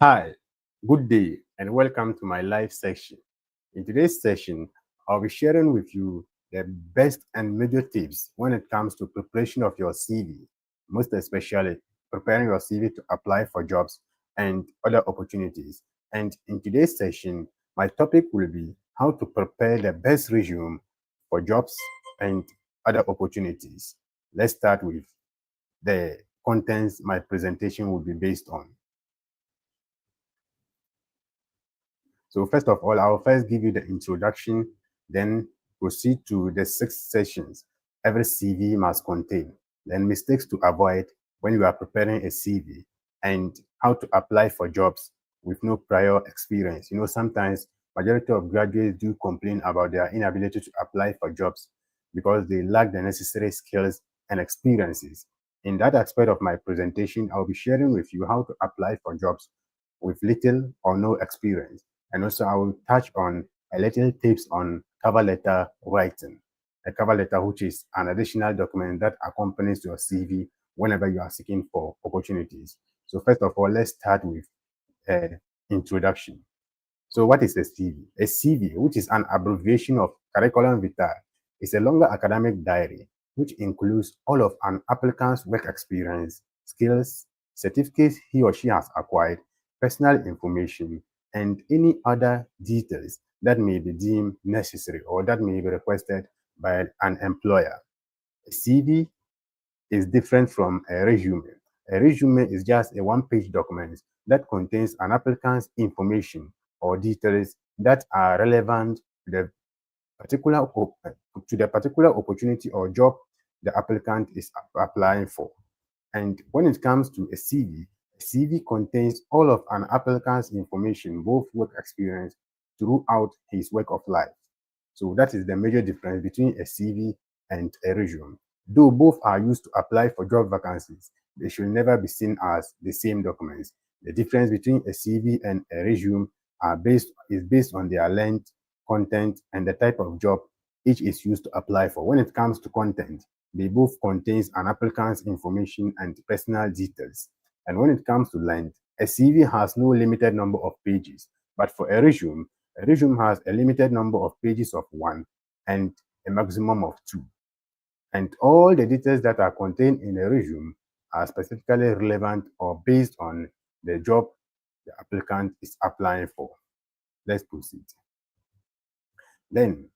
Hi, good day, and welcome to my live section. In today's session, I'll be sharing with you the best and major tips when it comes to preparation of your CV, most especially preparing your CV to apply for jobs and other opportunities. And in today's session, my topic will be how to prepare the best resume for jobs and other opportunities. Let's start with the contents my presentation will be based on. So first of all, I'll first give you the introduction, then proceed to the 6 sessions every CV must contain, then mistakes to avoid when you are preparing a CV, and how to apply for jobs with no prior experience. Sometimes majority of graduates do complain about their inability to apply for jobs because they lack the necessary skills and experiences. In that aspect of my presentation, I'll be sharing with you how to apply for jobs with little or no experience. And also, I will touch on a little tips on cover letter writing. A cover letter, which is an additional document that accompanies your CV whenever you are seeking for opportunities. So first of all, let's start with an introduction. So what is a CV? A CV, which is an abbreviation of curriculum vitae, is a longer academic diary which includes all of an applicant's work experience, skills, certificates he or she has acquired, personal information, and any other details that may be deemed necessary or that may be requested by an employer. A CV is different from a resume. A resume is just a one-page document that contains an applicant's information or details that are relevant to the particular opportunity or job the applicant is applying for. And when it comes to a CV contains all of an applicant's information, both work experience throughout his work of life. So that is the major difference between a CV and a resume. Though both are used to apply for job vacancies, they should never be seen as the same documents. The difference between a CV and a resume is based on their length, content, and the type of job each is used to apply for. When it comes to content, they both contains an applicant's information and personal details. And when it comes to length, a CV has no limited number of pages, but for a resume has a limited number of pages of 1 and a maximum of 2. And all the details that are contained in a resume are specifically relevant or based on the job the applicant is applying for. Let's proceed. Then,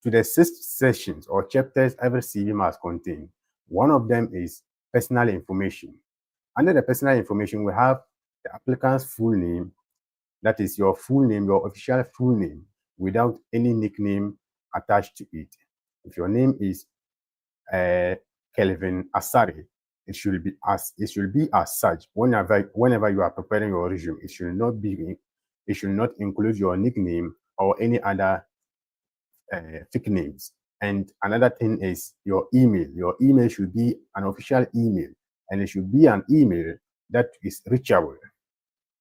to the 6 sessions or chapters every CV must contain. One of them is personal information. Under the personal information, we have the applicant's full name, that is your full name, your official full name, without any nickname attached to it. If your name is Kelvin Asari, it should be as such. Whenever you are preparing your resume, it should not include your nickname or any other fake names. And another thing is your email. Your email should be an official email, and it should be an email that is reachable,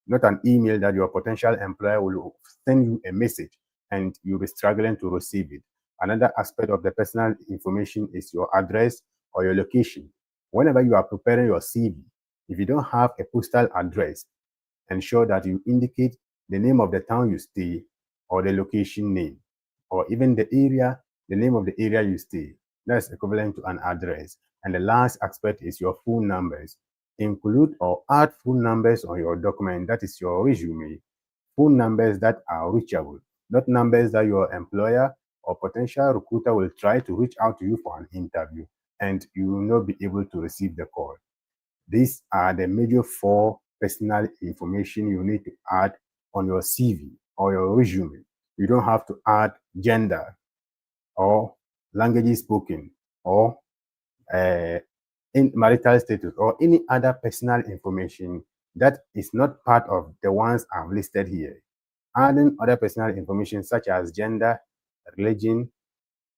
not an email that your potential employer will send you a message and you'll be struggling to receive it. Another aspect of the personal information is your address or your location. Whenever you are preparing your CV, if you don't have a postal address, ensure that you indicate the name of the town you stay or the location name, or even the name of the area you stay. That's equivalent to an address. And the last aspect is your phone numbers. Include or add phone numbers on your document, that is your resume. Phone numbers that are reachable, not numbers that your employer or potential recruiter will try to reach out to you for an interview and you will not be able to receive the call. These are the major 4 personal information you need to add on your CV or your resume. You don't have to add gender or languages spoken or in marital status or any other personal information that is not part of the ones I've listed here. Adding other personal information such as gender, religion,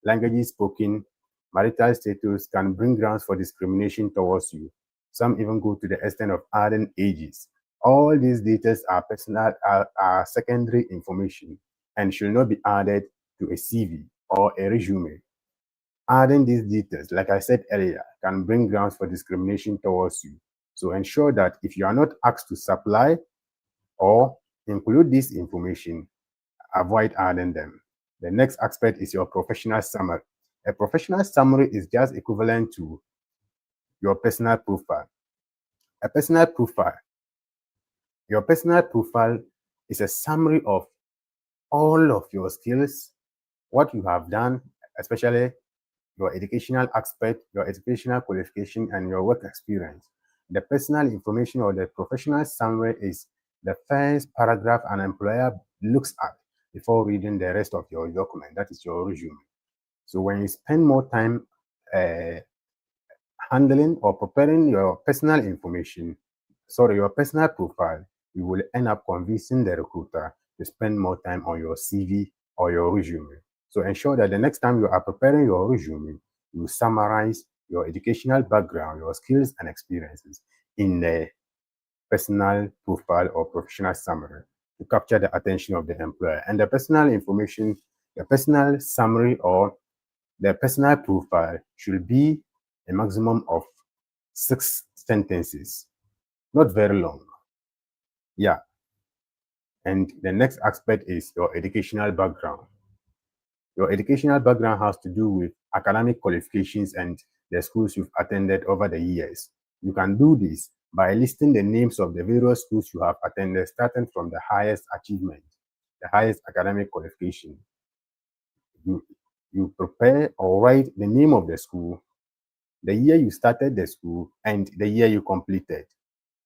languages spoken, marital status can bring grounds for discrimination towards you. Some even go to the extent of adding ages. All these details are secondary information and should not be added to a CV or a resume. Adding these details, like I said earlier, can bring grounds for discrimination towards you. So ensure that if you are not asked to supply or include this information, avoid adding them. The next aspect is your professional summary. A professional summary is just equivalent to your personal profile. A personal profile. Your personal profile is a summary of all of your skills, what you have done, especially your educational aspect, your educational qualification, and your work experience. The personal information or the professional summary is the first paragraph an employer looks at before reading the rest of your document. That is your resume. So when you spend more time handling or preparing your personal information, your personal profile, you will end up convincing the recruiter to spend more time on your CV or your resume. So ensure that the next time you are preparing your resume, you summarize your educational background, your skills and experiences in the personal profile or professional summary to capture the attention of the employer. And the personal information, the personal summary or the personal profile should be a maximum of 6 sentences, not very long. Yeah. And the next aspect is your educational background. Your educational background has to do with academic qualifications and the schools you've attended over the years. You can do this by listing the names of the various schools you have attended, starting from the highest achievement, the highest academic qualification. You prepare or write the name of the school, the year you started the school, and the year you completed,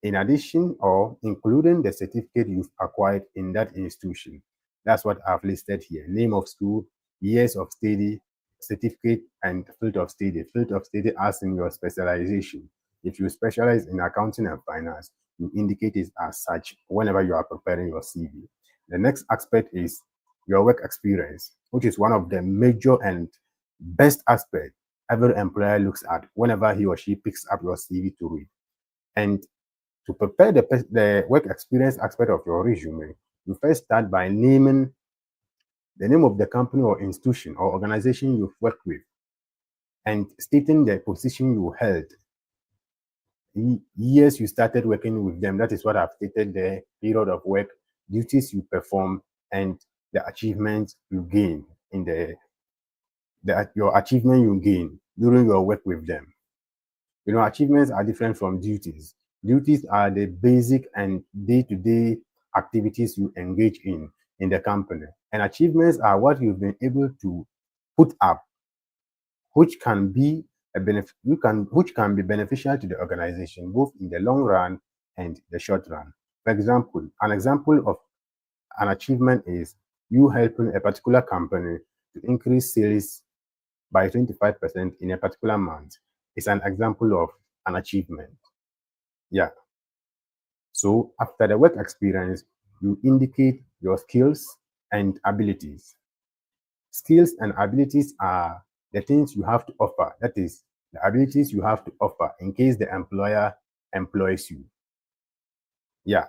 in addition or including the certificate you've acquired in that institution. That's what I've listed here. Name of school, years of study, certificate, and field of study. Field of study as in your specialization. If you specialize in accounting and finance, you indicate it as such whenever you are preparing your CV. The next aspect is your work experience, which is one of the major and best aspects every employer looks at whenever he or she picks up your CV to read. And to prepare the work experience aspect of your resume, you first start by naming the name of the company or institution or organization you've worked with and stating the position you held, years you started working with them. That is what I've stated there, period of work, duties you perform, and the achievements you gain in your achievement you gain during your work with them. You know, achievements are different from duties. Duties are the basic and day-to-day activities you engage in the company. And achievements are what you've been able to put up, which can be which can be beneficial to the organization, both in the long run and the short run. For example, an example of an achievement is you helping a particular company to increase sales by 25% in a particular month. It's an example of an achievement. Yeah. So after the work experience, you indicate your skills and abilities. Skills and abilities are the things you have to offer. That is, the abilities you have to offer in case the employer employs you. Yeah.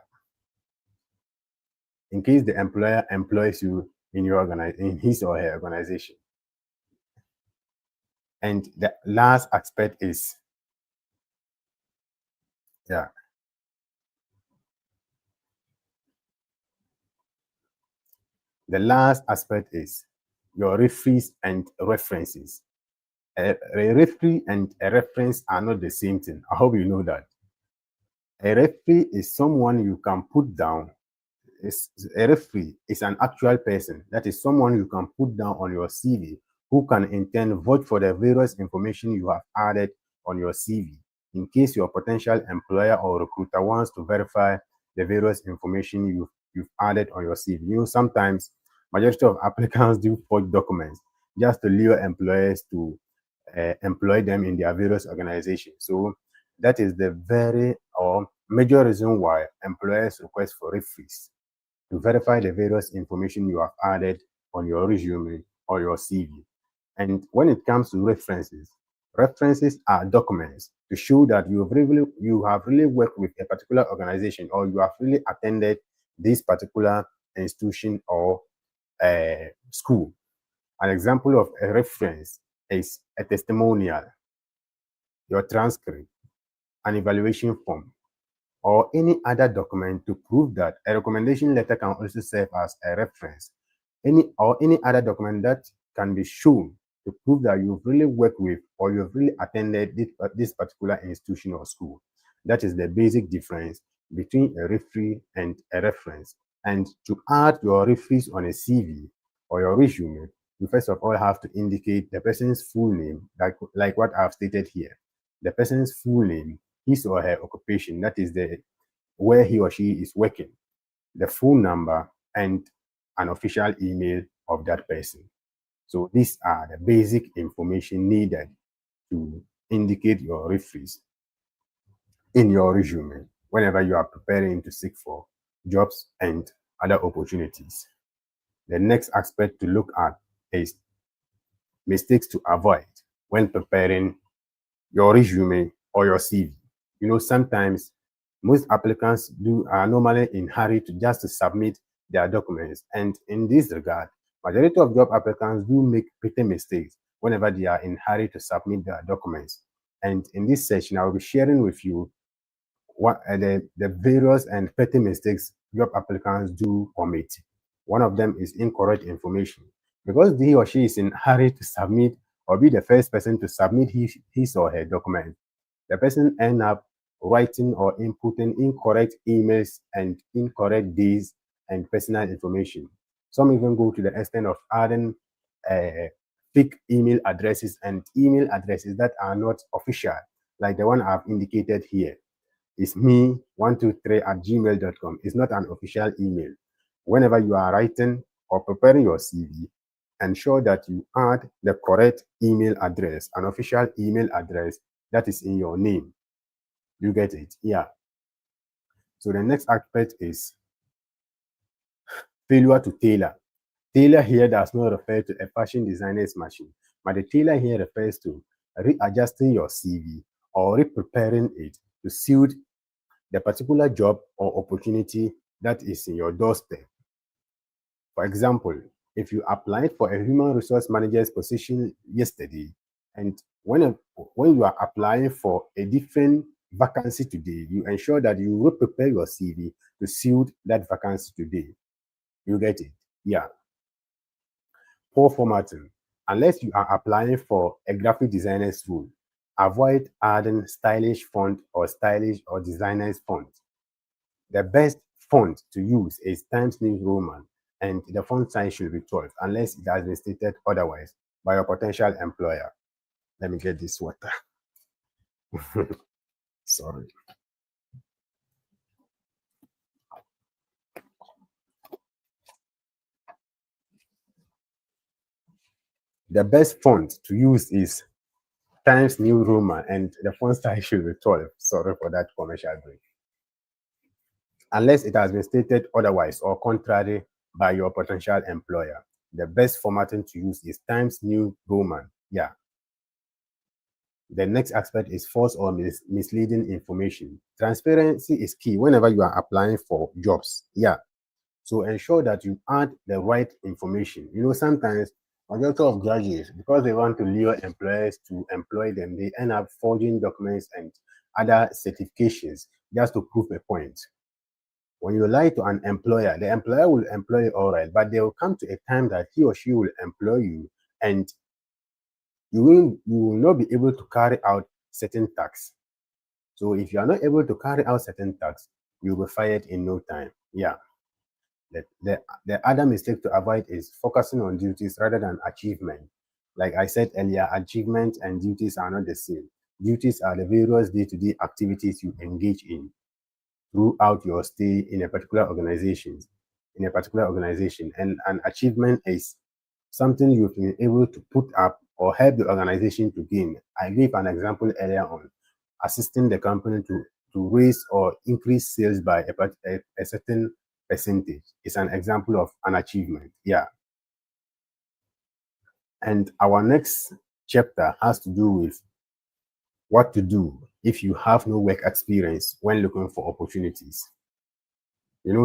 In case the employer employs you in in his or her organization. And the last aspect is, yeah, the last aspect is your referees and references. A referee and a reference are not the same thing. I hope you know that. A referee is someone you can put down. A referee is an actual person. That is someone you can put down on your CV who can in turn vote for the various information you have added on your CV in case your potential employer or recruiter wants to verify the various information you've added on your CV. You know, sometimes majority of applicants do forge documents just to lure employers to employ them in their various organizations. So that is the very or major reason why employers request for referees to verify the various information you have added on your resume or your CV. And when it comes to references, references are documents to show that you have really worked with a particular organization or you have really attended this particular institution or school. An example of a reference is a testimonial, your transcript, an evaluation form, or any other document to prove that a recommendation letter can also serve as a reference. Any other document that can be shown to prove that you've really worked with or you've really attended this particular institution or school. That is the basic difference between a referee and a reference. And to add your referees on a CV or your resume, you first of all have to indicate the person's full name, like what I've stated here. The person's full name, his or her occupation, that is the where he or she is working, the phone number, and an official email of that person. So these are the basic information needed to indicate your referees in your resume whenever you are preparing to seek for jobs and other opportunities. The next aspect to look at is mistakes to avoid when preparing your resume or your CV. Sometimes most applicants are normally in hurry to just to submit their documents. And in this regard, majority of job applicants do make petty mistakes whenever they are in hurry to submit their documents. And in this session, I will be sharing with you what the various and petty mistakes job applicants do commit. One of them is incorrect information. Because he or she is in hurry to submit or be the first person to submit his or her document, the person end up writing or inputting incorrect emails and incorrect days and personal information. Some even go to the extent of adding fake email addresses and email addresses that are not official, like the one I've indicated here. It's me123 at gmail.com. It's not an official email. Whenever you are writing or preparing your CV, ensure that you add the correct email address, an official email address that is in your name. You get it? Yeah. So the next aspect is failure to tailor. Tailor here does not refer to a fashion designer's machine, but the tailor here refers to readjusting your CV or re-preparing it to suit the particular job or opportunity that is in your doorstep. For example, if you applied for a human resource manager's position yesterday, and when you are applying for a different vacancy today, you ensure that you will prepare your CV to suit that vacancy today. You get it? Yeah. Poor formatting. Unless you are applying for a graphic designer's role, avoid adding stylish font or stylish or designer's font. The best font to use is Times New Roman, and the font size should be 12 unless it has been stated otherwise by your potential employer. Let me get this water. Sorry. The best font to use is Times New Roman, and the font size should be 12. Sorry for that commercial break. Unless it has been stated otherwise or contrary by your potential employer, the best formatting to use is Times New Roman. Yeah. The next aspect is false or misleading information. Transparency is key whenever you are applying for jobs. Yeah. So ensure that you add the right information. Sometimes majority of graduates, because they want to lure employers to employ them, they end up forging documents and other certifications just to prove a point. When you lie to an employer, the employer will employ you all right, but there will come to a time that he or she will employ you and you will not be able to carry out certain tasks. So if you are not able to carry out certain tasks, you'll be fired in no time. Yeah. The other mistake to avoid is focusing on duties rather than achievement. Like I said earlier, achievement and duties are not the same. Duties are the various day-to-day activities you engage in throughout your stay in a particular organization. And an achievement is something you've been able to put up or help the organization to gain. I gave an example earlier on, assisting the company to raise or increase sales by a certain percentage. Is an example of an achievement. Yeah. And our next chapter has to do with what to do if you have no work experience when looking for opportunities.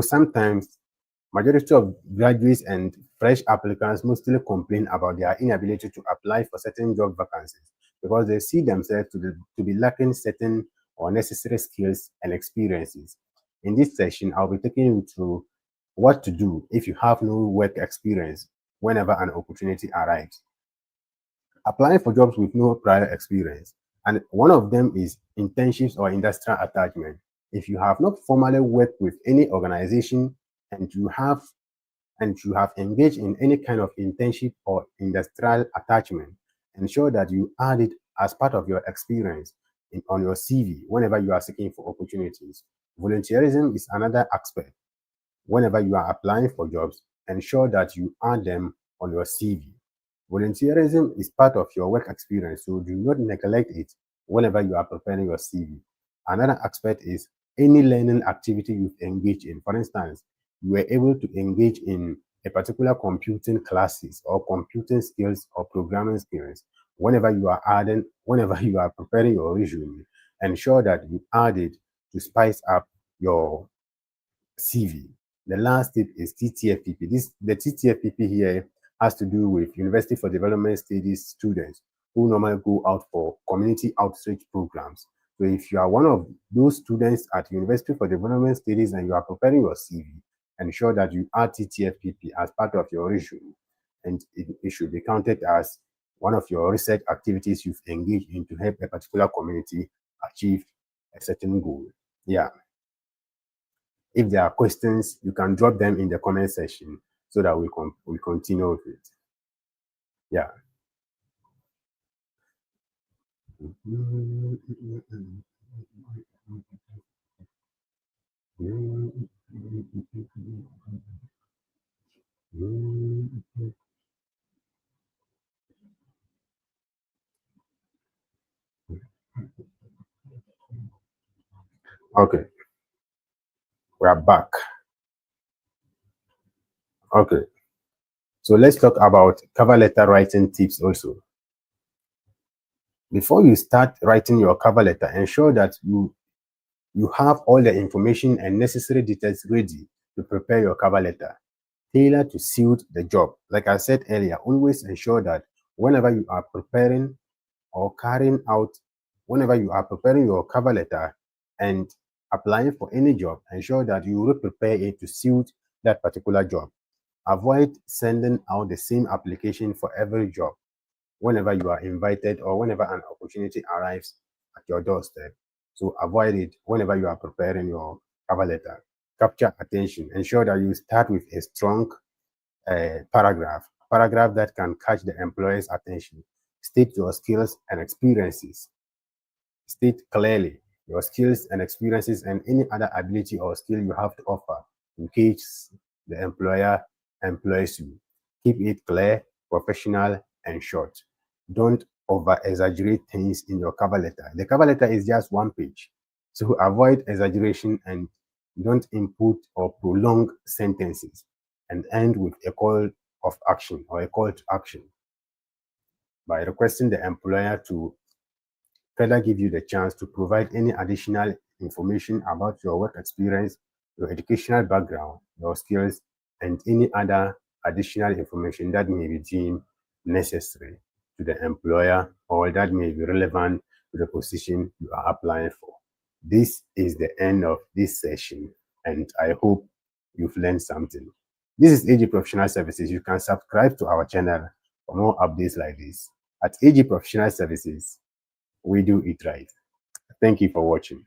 Sometimes majority of graduates and fresh applicants mostly complain about their inability to apply for certain job vacancies because they see themselves to be lacking certain or necessary skills and experiences. In this session, I'll be taking you through what to do if you have no work experience whenever an opportunity arrives. Applying for jobs with no prior experience. And one of them is internships or industrial attachment. If you have not formally worked with any organization and you have engaged in any kind of internship or industrial attachment, ensure that you add it as part of your experience on your CV whenever you are seeking for opportunities. Volunteerism is another aspect. Whenever you are applying for jobs, ensure that you add them on your CV. Volunteerism is part of your work experience, so do not neglect it whenever you are preparing your CV. Another aspect is any learning activity you've engaged in. For instance, you were able to engage in a particular computing classes or computing skills or programming skills. Whenever you are preparing your resume, ensure that you add it to spice up your CV. The last tip is TTFPP. The TTFPP here has to do with University for Development Studies students who normally go out for community outreach programs. So if you are one of those students at University for Development Studies and you are preparing your CV, ensure that you add TTFPP as part of your resume, and it should be counted as one of your research activities you've engaged in to help a particular community achieve a certain goal. Yeah. If there are questions, you can drop them in the comment section so that we continue with it. Yeah. Okay, we are back. Okay, so let's talk about cover letter writing tips also. Before you start writing your cover letter, ensure that you have all the information and necessary details ready to prepare your cover letter. Tailor to suit the job. Like I said earlier, always ensure that whenever you are preparing or carrying out, whenever you are preparing your cover letter and applying for any job, ensure that you will prepare it to suit that particular job. Avoid sending out the same application for every job whenever you are invited or whenever an opportunity arrives at your doorstep. So avoid it whenever you are preparing your cover letter. Capture attention. Ensure that you start with a strong paragraph that can catch the employer's attention. State your skills and experiences. State clearly your skills and experiences and any other ability or skill you have to offer in case the employer employs you. Keep it clear, professional, and short. Don't over exaggerate things in your cover letter. The cover letter is just one page. So avoid exaggeration and don't input or prolong sentences, and end with a call of action or a call to action by requesting the employer to further give you the chance to provide any additional information about your work experience, your educational background, your skills, and any other additional information that may be deemed necessary to the employer or that may be relevant to the position you are applying for. This is the end of this session, and I hope you've learned something. This is AG Professional Services. You can subscribe to our channel for more updates like this. At AG Professional Services, we do it right. Thank you for watching.